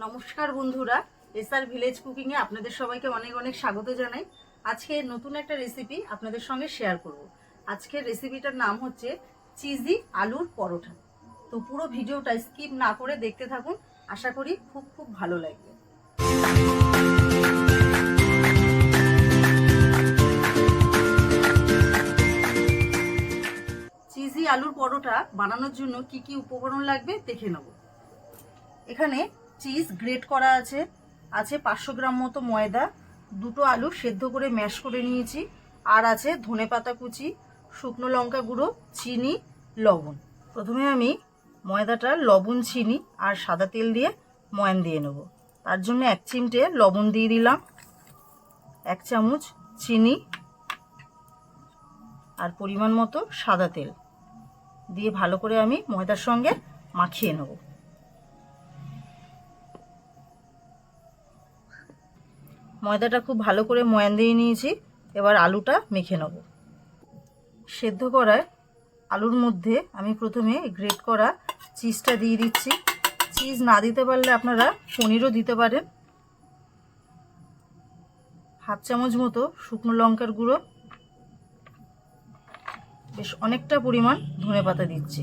নমস্কার বন্ধুরা, SR village কুকিংয়ে আপনাদের সবাইকে অনেক অনেক স্বাগত জানাই। আজকে নতুন একটা রেসিপি আপনাদের সঙ্গে শেয়ার করব। আজকের রেসিপিটার নাম হচ্ছে চিজি আলুর পরোটা। তো পুরো ভিডিওটা স্কিপ না করে দেখতে থাকুন, আশা করি খুব খুব ভালো লাগবে। চিজি আলুর পরোটা বানানোর জন্য কি কি উপকরণ লাগবে দেখে নেব। এখানে চিজ গ্রেট করা আছে 500 গ্রাম মতো ময়দা, দুটো আলু সেদ্ধ করে ম্যাশ করে নিয়েছি, আর আছে ধনেপাতা কুচি, শুকনো লঙ্কা গুঁড়ো, চিনি, লবণ। প্রথমে আমি ময়দাটা লবণ, চিনি আর সাদা তেল দিয়ে ময়ান দিয়ে নেব। তার জন্য 1 চিমটে লবণ দিয়ে দিলাম, 1 চামচ চিনি আর পরিমাণ মতো সাদা তেল দিয়ে ভালো করে আমি ময়দার সঙ্গে মাখিয়ে নেব। ময়দাটা খুব ভালো করে ময়ান দিয়ে নিয়েছি, এবার আলুটা মেখে নেব। সেদ্ধ করার আলুর মধ্যে আমি প্রথমে গ্রেট করা চিজটা দিয়ে দিচ্ছি। চিজ না দিতে পারলে আপনারা পনিরও দিতে পারেন। 1/2 চামচ মতো শুকনো লঙ্কার গুঁড়ো, বেশ অনেকটা পরিমাণ ধনেপাতা দিচ্ছি,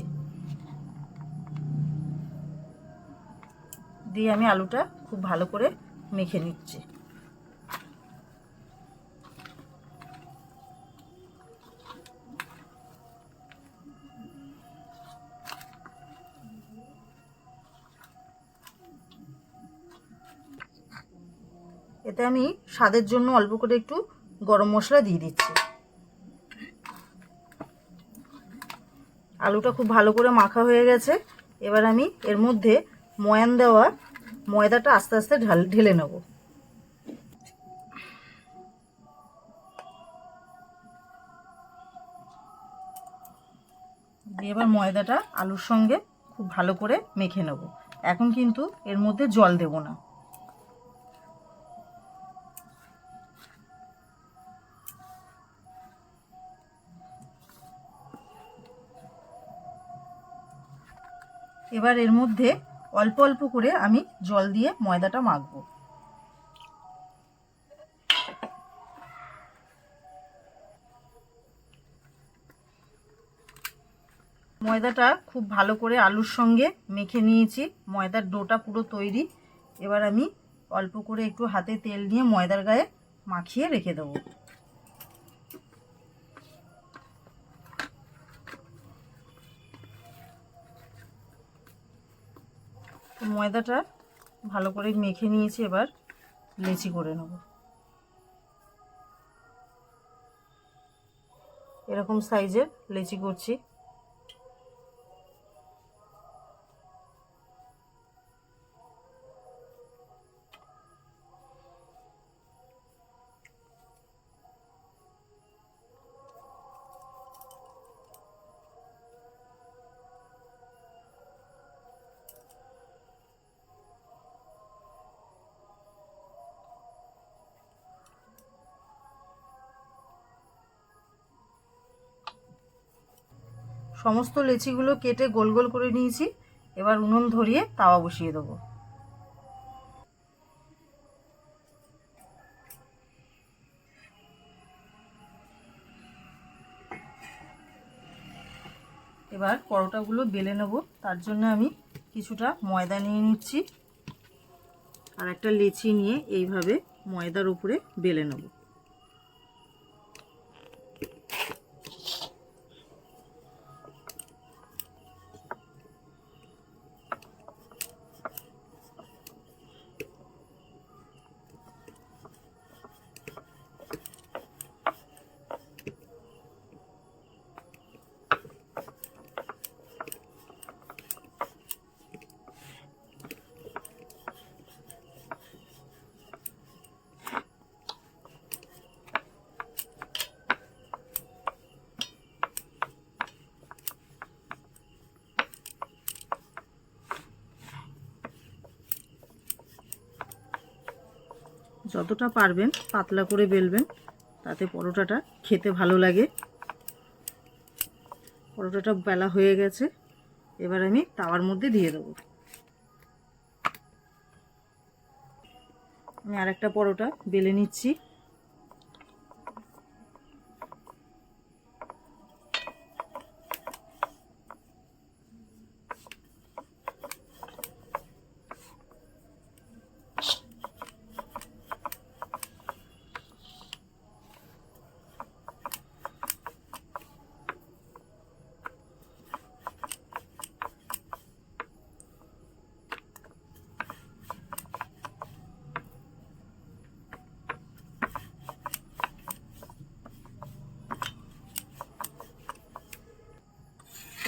দিয়ে আমি আলুটা খুব ভালো করে মেখে নিচ্ছি। এতে আমি স্বাদের জন্য অল্প করে একটু গরম মশলা দিয়ে দিচ্ছি। আলুটা খুব ভালো করে মাখা হয়ে গেছে, এবার আমি এর মধ্যে ময়ান দেওয়া ময়দাটা আস্তে আস্তে ঢেলে নেব। দিয়ে এবার ময়দাটা আলুর সঙ্গে খুব ভালো করে মেখে নেব। এখন কিন্তু এর মধ্যে জল দেব না। এবার এর মধ্যে অল্প অল্প করে আমি জল দিয়ে ময়দাটা মাখবো। ময়দাটা খুব ভালো করে আলুর সঙ্গে মেখে নিয়েছি, ময়দার ডোটা পুরো তৈরি। এবার আমি অল্প করে একটু হাতে তেল নিয়ে ময়দার গায়ে মাখিয়ে রেখে দেবো। ময়দাটা ভালো করে মেখে নিয়েছি, এবার লেচি করে নেব। এরকম সাইজের লেচি করছি। সমস্ত লেচিগুলো কেটে গোল গোল করে নিয়েছি, এবার উনুন ধরিয়ে তাওয়া বসিয়ে দেবো। এবার পরোটাগুলো বেলে নেব। তার জন্য আমি কিছুটা ময়দা নিয়ে নিচ্ছি, আর একটা লেচি নিয়ে এইভাবে ময়দার উপরে বেলে নেব। যতটা পারবেন পাতলা করে বেলবেন, তাতে পরোটাটা খেতে ভালো লাগে। পরোটাটা বেলা হয়ে গেছে, এবার আমি তাওয়ার মধ্যে দিয়ে দেবো। আমি আরেকটা পরোটা বেলে নিচ্ছি।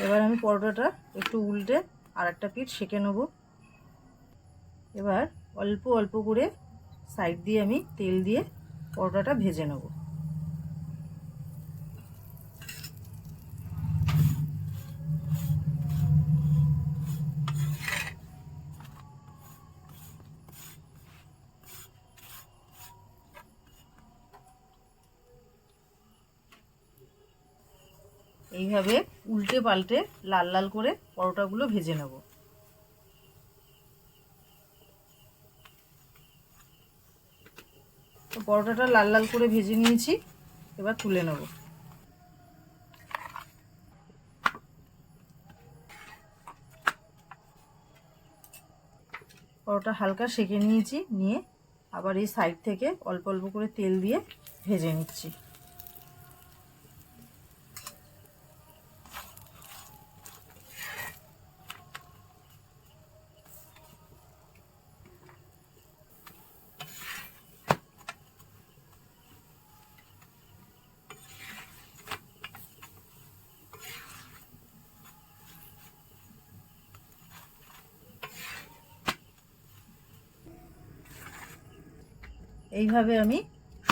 এবার আমি পরোটাটা একটু উল্টে আর একটা পিঠ সেঁকে নেব। এবার অল্প অল্প করে সাইড দিয়ে আমি তেল দিয়ে পরোটাটা ভেজে নেব। এইভাবে উল্টে পাল্টে লাল লাল করে পরোটাগুলো ভেজে নেব। তো পরোটাটা লাল লাল করে ভেজে নিয়েছি, এবার তুলে নেব। পরোটা হালকা সেঁকে নিয়েছি, নিয়ে আবার এই সাইড থেকে অল্প অল্প করে তেল দিয়ে ভেজে নিচ্ছি। এইভাবে আমি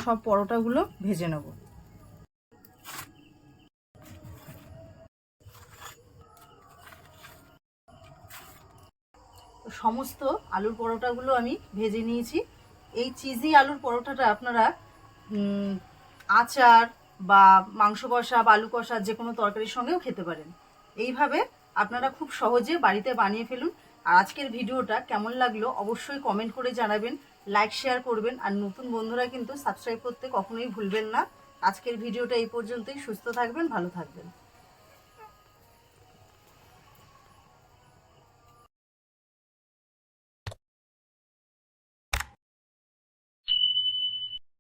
সব পরোটাগুলো ভেজে নেব। সমস্ত আলুর পরোটাগুলো আমি ভেজে নিয়েছি। এই চিজি আলুর পরোটাটা আপনারা আচার বা মাংস কষা বা আলু কষা যে কোনো তরকারির সঙ্গেও খেতে পারেন। এইভাবে আপনারা খুব সহজে বাড়িতে বানিয়ে ফেলুন। আর আজকের ভিডিওটা কেমন লাগলো অবশ্যই কমেন্ট করে জানাবেন, লাইক শেয়ার করবেন, আর নতুন বন্ধুরা কিন্তু সাবস্ক্রাইব করতে কখনোই ভুলবেন না। আজকের ভিডিওটা এই পর্যন্তই। সুস্থ থাকবেন, ভালো থাকবেন।